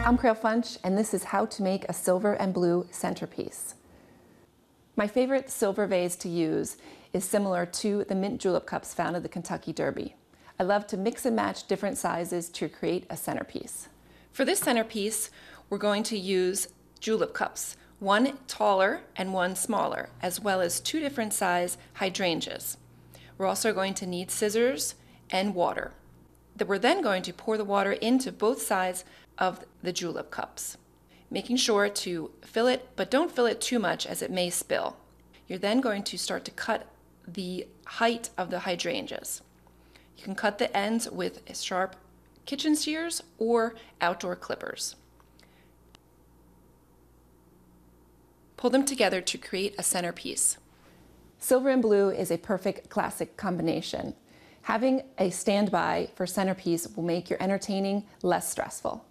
I'm Crail Funch, and this is how to make a silver and blue centerpiece. My favorite silver vase to use is similar to the mint julep cups found at the Kentucky Derby. I love to mix and match different sizes to create a centerpiece. For this centerpiece, we're going to use julep cups, one taller and one smaller, as well as two different size hydrangeas. We're also going to need scissors and water. We're then going to pour the water into both sides of the julep cups, making sure to fill it, but don't fill it too much as it may spill. You're then going to start to cut the height of the hydrangeas. You can cut the ends with sharp kitchen shears or outdoor clippers. Pull them together to create a centerpiece. Silver and blue is a perfect classic combination. Having a standby for centerpiece will make your entertaining less stressful.